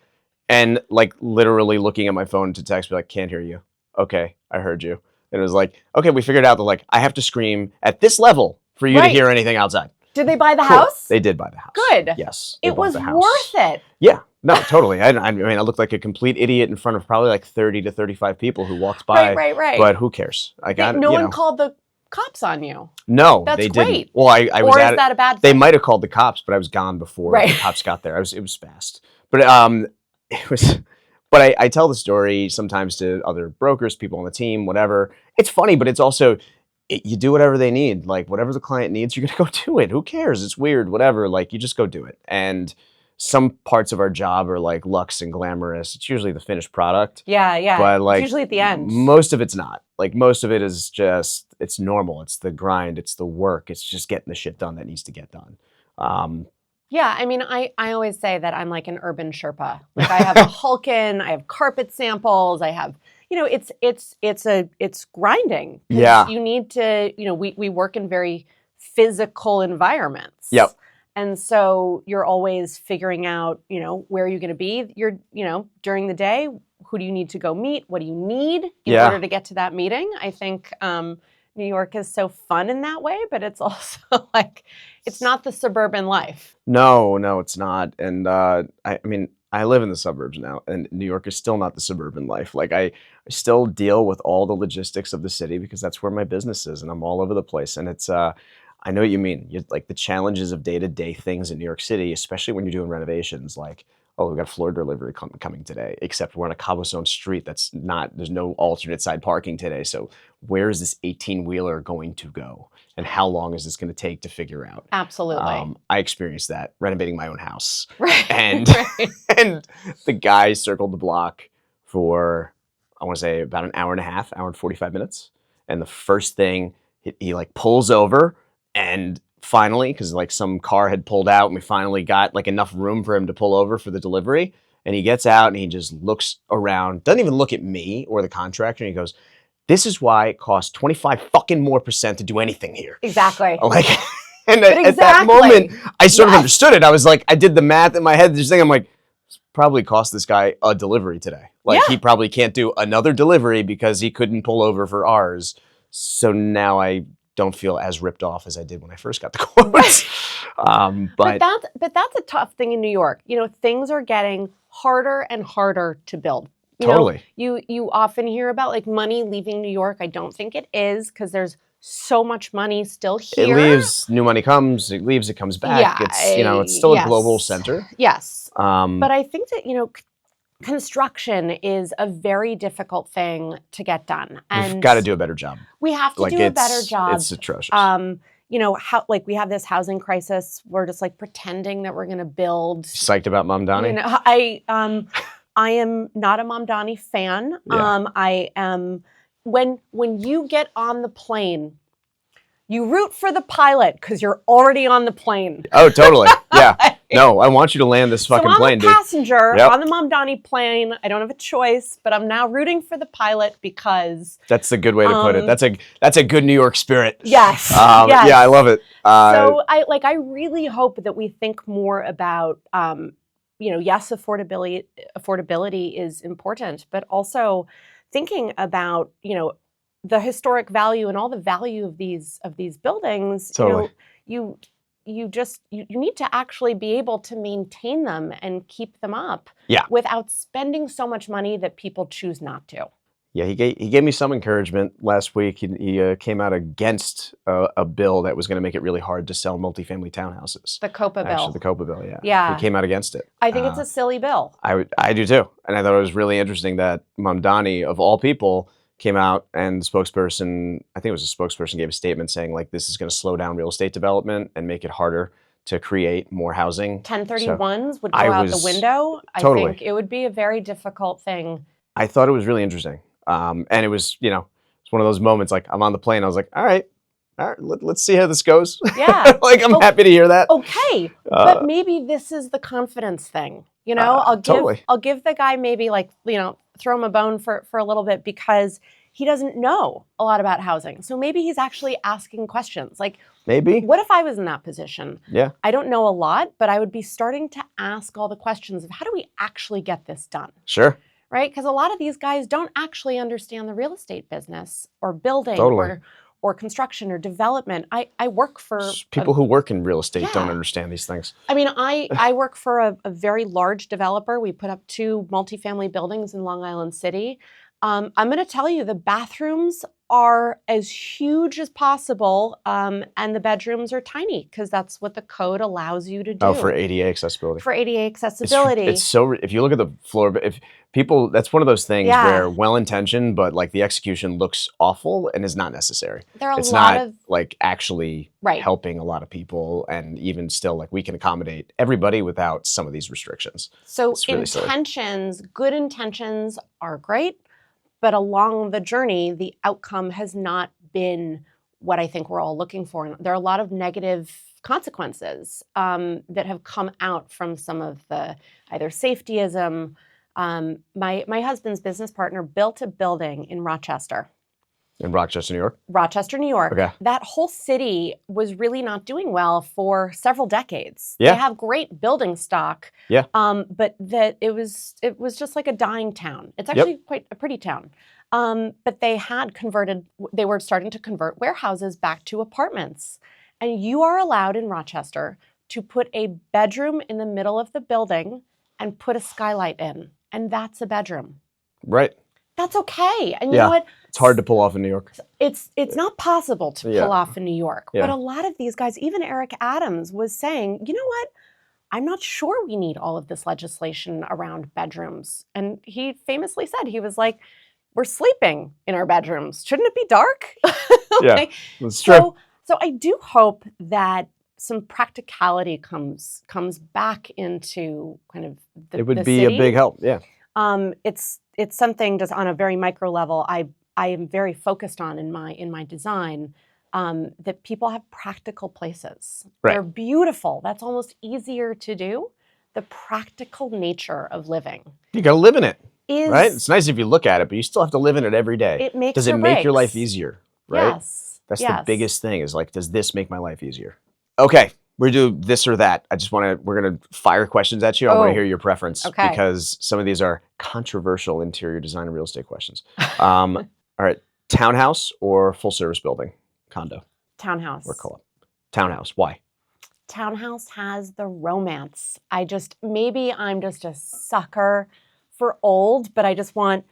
and like literally looking at my phone to text me like, can't hear you. Okay, I heard you. And it was like, okay, we figured out that like I have to scream at this level for you to hear anything outside. Did they buy the Cool. house? They did buy the house. Good. Yes. They It bought was the house. worth it. Yeah. No, totally. I mean, I looked like a complete idiot in front of probably like 30 to 35 people who walked by. Right. But who cares? No one called the cops on you. No, That's they great. didn't. Well, I was Or at is that a bad They thing? might have called the cops, but I was gone before the cops got there. It was fast. But it was. But I tell the story sometimes to other brokers, people on the team, whatever. It's funny, but it's also you do whatever they need. Like whatever the client needs, you're gonna go do it. Who cares? It's weird, whatever. Like you just go do it. And some parts of our job are like luxe and glamorous. It's usually the finished product. Yeah. But like it's usually at the end. most of it's not. Like most of it is just, it's normal. It's the grind. It's the work. It's just getting the shit done that needs to get done. Yeah, I mean, I always say that I'm like an urban Sherpa. Like I have a Hulkin, I have carpet samples, I have, it's grinding. 'Cause Yeah. you need to, we work in very physical environments. Yep. And so you're always figuring out, where you're going to be. You're, during the day, who do you need to go meet? What do you need in order to get to that meeting? I think New York is so fun in that way, but it's also like, it's not the suburban life. No, it's not. And I mean, I live in the suburbs now, and New York is still not the suburban life. Like I still deal with all the logistics of the city because that's where my business is, and I'm all over the place. And it's, I know what you mean. Like the challenges of day-to-day things in New York City, especially when you're doing renovations, like, oh, we got a floor delivery coming today, except we're on a cobblestone street there's no alternate side parking today. So where is this 18-wheeler going to go? And how long is this going to take to figure out? Absolutely. I experienced that renovating my own house. Right. And, and the guy circled the block for I want to say about an hour and a half, hour and 45 minutes. And the first thing, he like pulls over, and finally, because like some car had pulled out and we finally got like enough room for him to pull over for the delivery. And he gets out and he just looks around, doesn't even look at me or the contractor. And he goes, "This is why it costs 25 fucking more % to do anything here." Exactly. Like, and But at that moment, I sort of Yes. understood it. I was like, I did the math in my head. This thing, I'm like, this probably cost this guy a delivery today. Like, Yeah. he probably can't do another delivery because he couldn't pull over for ours. So now I don't feel as ripped off as I did when I first got the quotes. But that's a tough thing in New York. You know, things are getting harder and harder to build. You Totally. know, you often hear about like money leaving New York. I don't think it is, because there's so much money still It here. leaves, new money comes, it leaves, it comes back. Yeah, It's, you know, it's still yes. a global center. Yes. But But I think that, you know, construction is a very difficult thing to get done. And we've got to do a better job. we have to Like, do a better job. It's atrocious. You know, how like we have this housing crisis. We're just like pretending that we're going to build. Psyched about Mamdani? You know, I am not a Mamdani fan. Yeah. I am when you get on the plane, you root for the pilot because you're already on the plane. Oh, totally. Yeah. No, I want you to land this fucking so I'm plane, a dude. passenger Yep. on the Mamdani plane. I don't have a choice, but I'm now rooting for the pilot because That's a good way to put it. That's a good New York spirit. yes, Yeah, I love it. So I really hope that we think more about, you know, yes, affordability is important, but also thinking about, you know, the historic value and all the value of these buildings. Totally. You know, you need to actually be able to maintain them and keep them up. Yeah. Without spending so much money that people choose not to. Yeah, he gave me some encouragement last week. He came out against a bill that was going to make it really hard to sell multifamily townhouses. The COPA bill. Actually, the COPA bill, yeah. Yeah. He came out against it. I think it's a silly bill. I do too. And I thought it was really interesting that Mamdani, of all people, came out and the spokesperson, I think it was a spokesperson, gave a statement saying like this is going to slow down real estate development and make it harder to create more housing. 1031s would go out the window. Totally. I think it would be a very difficult thing. I thought it was really interesting. And it was, you know, it's one of those moments like I'm on the plane. I was like, all right, let's see how this goes. Yeah. Like, I'm happy to hear that. Okay. But maybe this is the confidence thing. You know, I'll give the guy maybe like, you know, throw him a bone for a little bit because he doesn't know a lot about housing. So maybe he's actually asking questions. Like, maybe. What if I was in that position? Yeah. I don't know a lot, but I would be starting to ask all the questions of how do we actually get this done? Sure. Right? Because a lot of these guys don't actually understand the real estate business or building or construction or development. I work for people who work in real estate don't understand these things. I mean, I work for a very large developer. We put up 2 multifamily buildings in Long Island City. I'm going to tell you the bathrooms are as huge as possible, and the bedrooms are tiny because that's what the code allows you to do. Oh, for ADA accessibility. For ADA accessibility. It's so, if you look at the floor, if people, that's one of those things where well-intentioned, but like the execution looks awful and is not necessary. It's not like actually helping a lot of people, and even still like we can accommodate everybody without some of these restrictions. So really intentions, good intentions are great. But along the journey, the outcome has not been what I think we're all looking for. And there are a lot of negative consequences that have come out from some of the either safetyism. My husband's business partner built a building in Rochester. In Rochester, New York? Rochester, New York. Okay. That whole city was really not doing well for several decades. Yeah. They have great building stock. Yeah. But that it was just like a dying town. It's actually quite a pretty town. But they were starting to convert warehouses back to apartments. And you are allowed in Rochester to put a bedroom in the middle of the building and put a skylight in. And that's a bedroom. Right. That's okay. And you know what? It's hard to pull off in New York. It's not possible to pull off in New York. But a lot of these guys, even Eric Adams was saying, you know what? I'm not sure we need all of this legislation around bedrooms. And he famously said, he was like, we're sleeping in our bedrooms. Shouldn't it be dark? Yeah, that's true. So I do hope that some practicality comes back into kind of the city. It would be a big help, yeah. it's something just on a very micro level I am very focused on in my design, that people have practical places. Right. They're beautiful. That's almost easier to do. The practical nature of living You got to live in it, right? is It's nice if you look at it, but you still have to live in it every day. it makes Does it or make your life breaks. easier, right? Yes. That's yes. the biggest thing is like, does this make my life easier? Okay, we do this or that. We're going to fire questions at you. I want to hear your preference because some of these are controversial interior design and real estate questions. All right, townhouse or full service building? Condo? Townhouse. Or co-op? Townhouse, why? Townhouse has the romance. Maybe I'm just a sucker for old, but I just want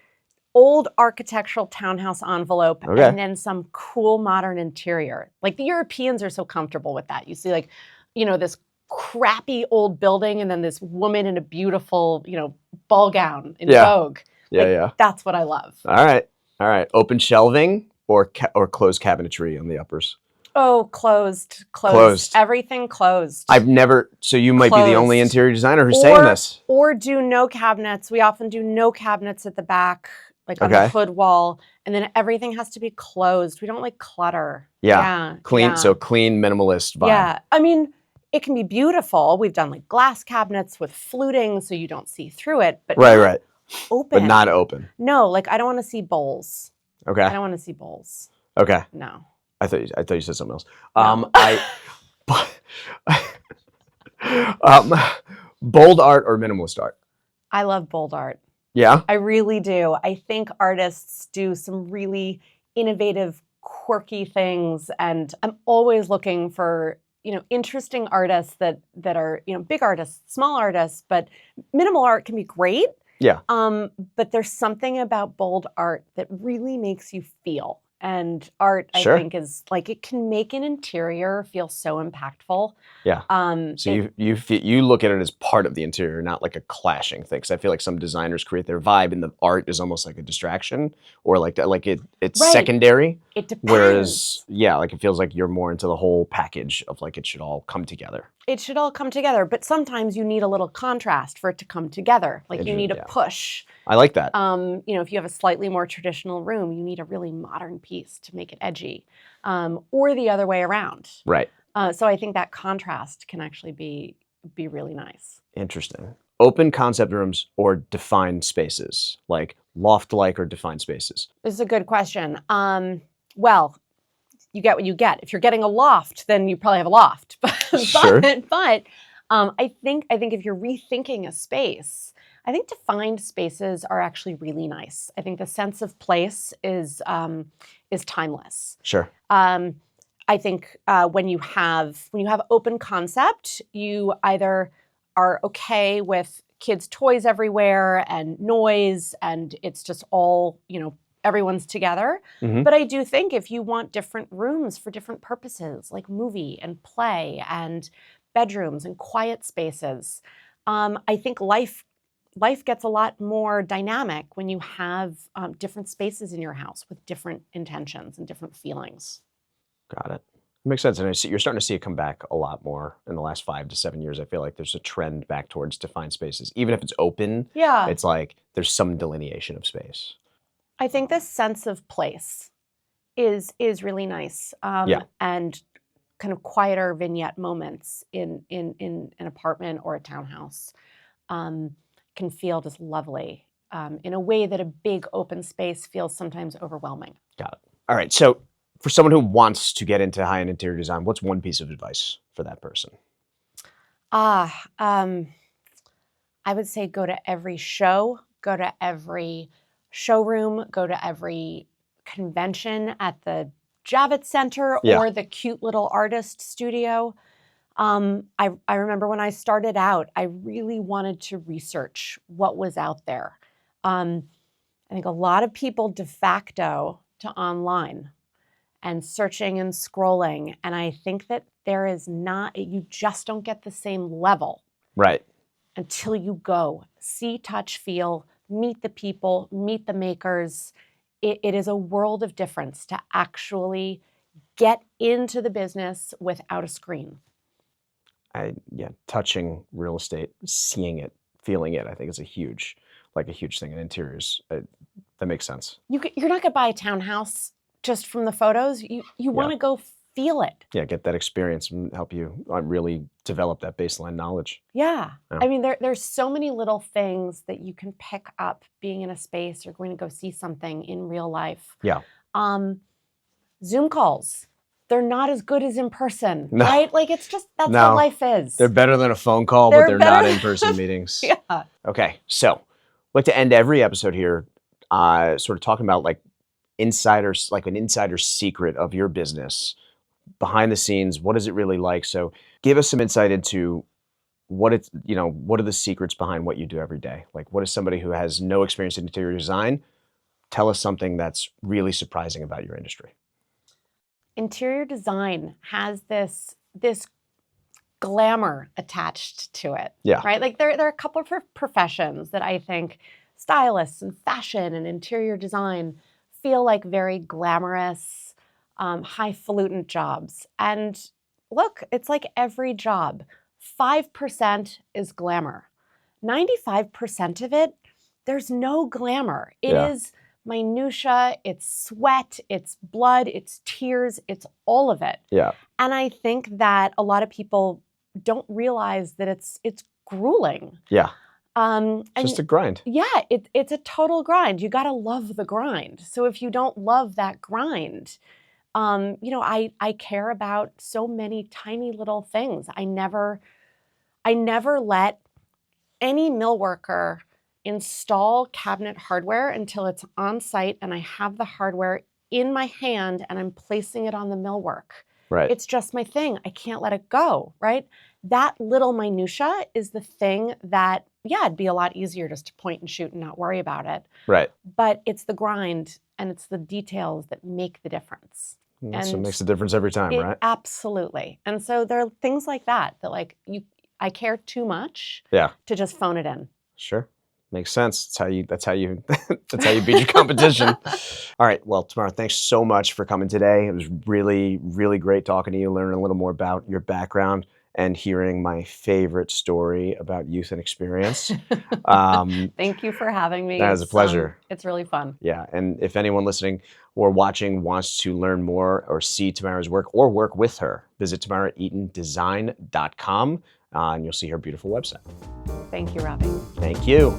old architectural townhouse envelope and then some cool modern interior. Like the Europeans are so comfortable with that. You see like, this crappy old building and then this woman in a beautiful, ball gown in Vogue. Yeah. That's what I love. All right. Open shelving or closed cabinetry on the uppers? Oh, closed. Everything closed. So you might be the only interior designer who's saying this. Or do no cabinets. We often do no cabinets at the back, like on the hood wall, and then everything has to be closed. We don't like clutter. Yeah. Clean, so clean, minimalist vibe. Yeah. I mean, it can be beautiful. We've done like glass cabinets with fluting so you don't see through it, but right. Open. But not open. No, like I don't want to see bowls. Okay. I don't want to see bowls. Okay. No. I thought you said something else. No. Bold art or minimalist art? I love bold art. Yeah? I really do. I think artists do some really innovative, quirky things, and I'm always looking for, interesting artists that are, big artists, small artists, but minimal art can be great. Yeah. But there's something about bold art that really makes you feel. And art, I think, is like it can make an interior feel so impactful. Yeah. So you look at it as part of the interior, not like a clashing thing. Because I feel like some designers create their vibe, and the art is almost like a distraction, or like that, like it's secondary. It depends. Whereas, like it feels like you're more into the whole package of like it should all come together. It should all come together, but sometimes you need a little contrast for it to come together. Like you need a push. I like that. If you have a slightly more traditional room, you need a really modern piece to make it edgy, or the other way around. Right. So I think that contrast can actually be really nice. Interesting. Open concept rooms or defined spaces, like loft-like or defined spaces? This is a good question. Well, you get what you get. If you're getting a loft, then you probably have a loft. But I think if you're rethinking a space, I think defined spaces are actually really nice. I think the sense of place is timeless. Sure. I think when you have open concept, you either are okay with kids' toys everywhere and noise, and it's just all everyone's together. Mm-hmm. But I do think if you want different rooms for different purposes, like movie and play and bedrooms and quiet spaces, I think life gets a lot more dynamic when you have different spaces in your house with different intentions and different feelings. Got it. Makes sense. And you're starting to see it come back a lot more in the last 5 to 7 years. I feel like there's a trend back towards defined spaces. Even if it's open, it's like there's some delineation of space. I think this sense of place is really nice. And kind of quieter vignette moments in an apartment or a townhouse can feel just lovely in a way that a big open space feels sometimes overwhelming. Got it. All right. So for someone who wants to get into high-end interior design, what's one piece of advice for that person? I would say go to every show, go to every showroom, go to every convention at the Javits Center or the cute little artist studio. I remember when I started out, I really wanted to research what was out there. I think a lot of people de facto to online and searching and scrolling. And I think that you just don't get the same level. Right. Until you go see, touch, feel, meet the people, meet the makers. It is a world of difference to actually get into the business without a screen. Touching real estate, seeing it, feeling it, I think is a huge like a huge thing in interiors. That makes sense. You're not going to buy a townhouse just from the photos. You want to go feel it. Yeah, get that experience and help you really develop that baseline knowledge. Yeah. Yeah. I mean, there's so many little things that you can pick up being in a space. You're going to go see something in real life. Yeah. Zoom calls, they're not as good as in person, No. right? Like, it's just, that's No. how life is. They're better than a phone call, but they're not in-person meetings. Yeah. Okay, so I'd like to end every episode here sort of talking about like insiders, like an insider secret of your business. Behind the scenes, what is it really like? So give us some insight into what it's, what are the secrets behind what you do every day? Like, what is somebody who has no experience in interior design? Tell us something that's really surprising about your industry. Interior design has this glamour attached to it. Yeah. Right? Like, there are a couple of professions that I think stylists and fashion and interior design feel like very glamorous, highfalutin jobs. And look, it's like every job. 5% is glamour. 95% of it, there's no glamour. It is minutia, it's sweat, it's blood, it's tears, it's all of it. Yeah. And I think that a lot of people don't realize that it's grueling. Yeah. And just a grind. Yeah, it's a total grind. You got to love the grind. So if you don't love that grind, I care about so many tiny little things. I never let any mill worker install cabinet hardware until it's on site and I have the hardware in my hand and I'm placing it on the millwork. Right. It's just my thing. I can't let it go, right? That little minutia is the thing that, it'd be a lot easier just to point and shoot and not worry about it. Right. But it's the grind and it's the details that make the difference. So it makes a difference every time, right? Absolutely. And so there are things like that like I care too much to just phone it in. Sure. Makes sense. That's how you beat your competition. All right. Well, Tamara, thanks so much for coming today. It was really, really great talking to you, learning a little more about your background and hearing my favorite story about youth and experience. Thank you for having me. That was a pleasure. It's really fun. Yeah. And if anyone listening or watching wants to learn more or see Tamara's work or work with her, visit TamaraEatonDesign.com and you'll see her beautiful website. Thank you, Ravi. Thank you.